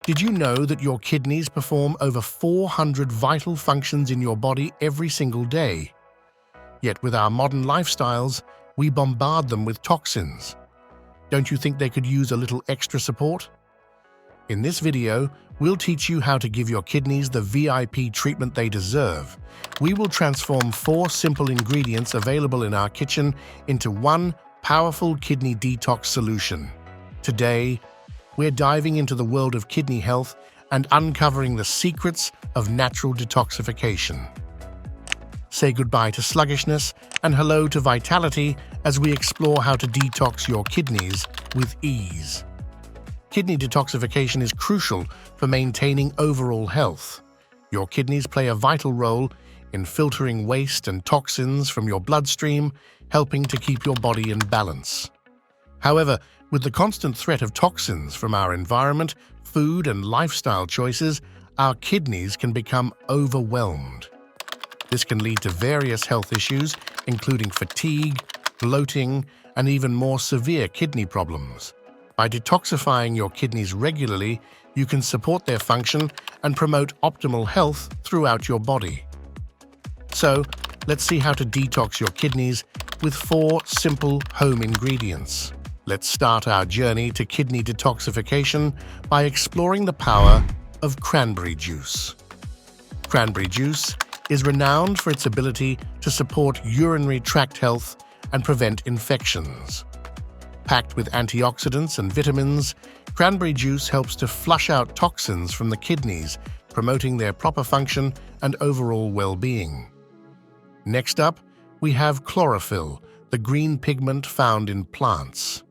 Did you know that your kidneys perform over 400 vital functions in your body every single day? Yet with our modern lifestyles, we bombard them with toxins. Don't you think they could use a little extra support? In this video, we'll teach you how to give your kidneys the VIP treatment they deserve. We will transform 4 simple ingredients available in our kitchen into one powerful kidney detox solution. Today, we're diving into the world of kidney health and uncovering the secrets of natural detoxification. Say goodbye to sluggishness and hello to vitality as we explore how to detox your kidneys with ease. Kidney detoxification is crucial for maintaining overall health. Your kidneys play a vital role in filtering waste and toxins from your bloodstream, helping to keep your body in balance. However, with the constant threat of toxins from our environment, food, and lifestyle choices, our kidneys can become overwhelmed. This can lead to various health issues, including fatigue, bloating, and even more severe kidney problems. By detoxifying your kidneys regularly, you can support their function and promote optimal health throughout your body. So, let's see how to detox your kidneys with 4 simple home ingredients. Let's start our journey to kidney detoxification by exploring the power of cranberry juice. Cranberry juice is renowned for its ability to support urinary tract health and prevent infections. Packed with antioxidants and vitamins, cranberry juice helps to flush out toxins from the kidneys, promoting their proper function and overall well-being. Next up, we have chlorophyll, the green pigment found in plants.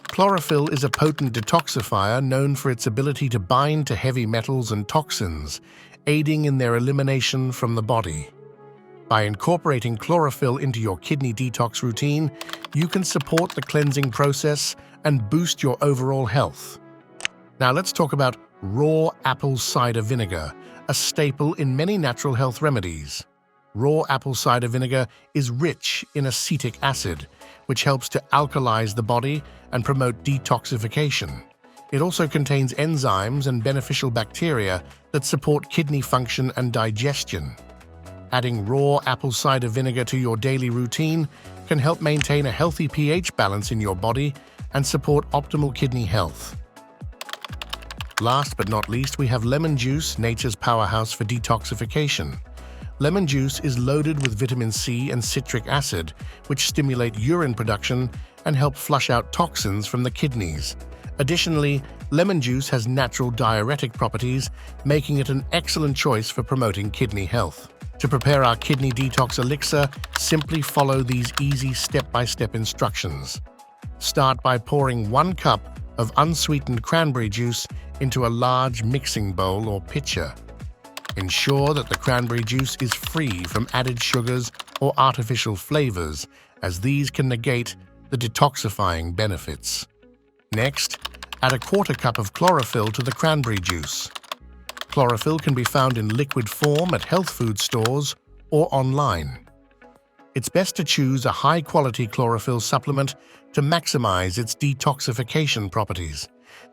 Chlorophyll is a potent detoxifier known for its ability to bind to heavy metals and toxins, aiding in their elimination from the body. By incorporating chlorophyll into your kidney detox routine, you can support the cleansing process and boost your overall health. Now let's talk about raw apple cider vinegar, a staple in many natural health remedies. Raw apple cider vinegar is rich in acetic acid, which helps to alkalize the body and promote detoxification. It also contains enzymes and beneficial bacteria that support kidney function and digestion. Adding raw apple cider vinegar to your daily routine can help maintain a healthy pH balance in your body and support optimal kidney health. Last but not least, we have lemon juice, nature's powerhouse for detoxification. Lemon juice is loaded with vitamin C and citric acid, which stimulate urine production and help flush out toxins from the kidneys. Additionally, lemon juice has natural diuretic properties, making it an excellent choice for promoting kidney health. To prepare our kidney detox elixir, simply follow these easy step-by-step instructions. Start by pouring 1 cup of unsweetened cranberry juice into a large mixing bowl or pitcher. Ensure that the cranberry juice is free from added sugars or artificial flavors, as these can negate the detoxifying benefits. Next, add a 1/4 cup of chlorophyll to the cranberry juice. Chlorophyll can be found in liquid form at health food stores or online. It's best to choose a high-quality chlorophyll supplement to maximize its detoxification properties.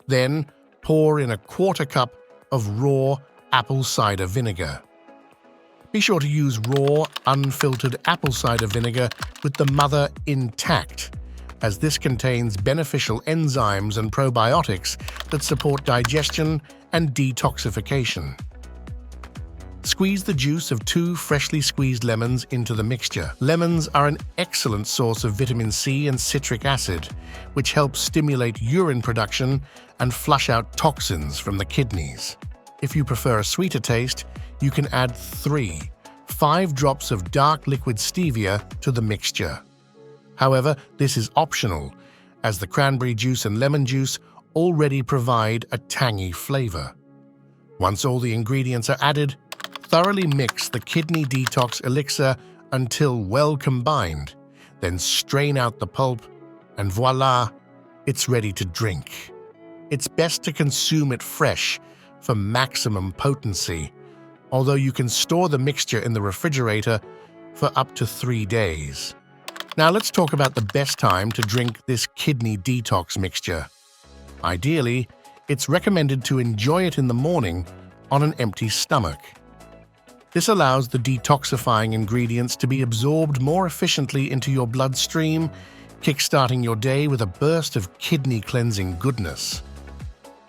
Then, pour in a 1/4 cup of raw apple cider vinegar. Be sure to use raw, unfiltered apple cider vinegar with the mother intact, as this contains beneficial enzymes and probiotics that support digestion and detoxification. Squeeze the juice of 2 freshly squeezed lemons into the mixture. Lemons are an excellent source of vitamin C and citric acid, which helps stimulate urine production and flush out toxins from the kidneys. If you prefer a sweeter taste, you can add 5 drops of dark liquid stevia to the mixture. However, this is optional, as the cranberry juice and lemon juice already provide a tangy flavor. Once all the ingredients are added, thoroughly mix the kidney detox elixir until well combined. Then strain out the pulp, and voila, it's ready to drink. It's best to consume it fresh for maximum potency, although you can store the mixture in the refrigerator for up to 3 days. Now let's talk about the best time to drink this kidney detox mixture. Ideally, It's recommended to enjoy it in the morning on an empty stomach. This allows the detoxifying ingredients to be absorbed more efficiently into your bloodstream, kickstarting your day with a burst of kidney-cleansing goodness.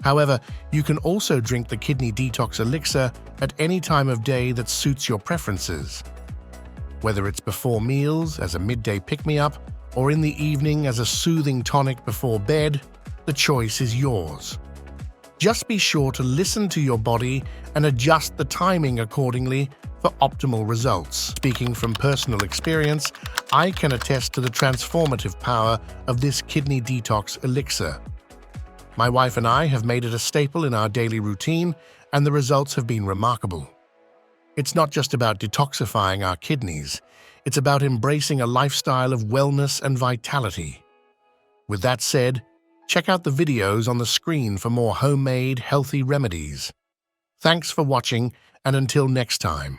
However, you can also drink the kidney detox elixir at any time of day that suits your preferences. Whether it's before meals as a midday pick-me-up or in the evening as a soothing tonic before bed, the choice is yours. Just be sure to listen to your body and adjust the timing accordingly for optimal results. Speaking from personal experience, I can attest to the transformative power of this kidney detox elixir. My wife and I have made it a staple in our daily routine, and the results have been remarkable. It's not just about detoxifying our kidneys, it's about embracing a lifestyle of wellness and vitality. With that said, check out the videos on the screen for more homemade, healthy remedies. Thanks for watching, and until next time.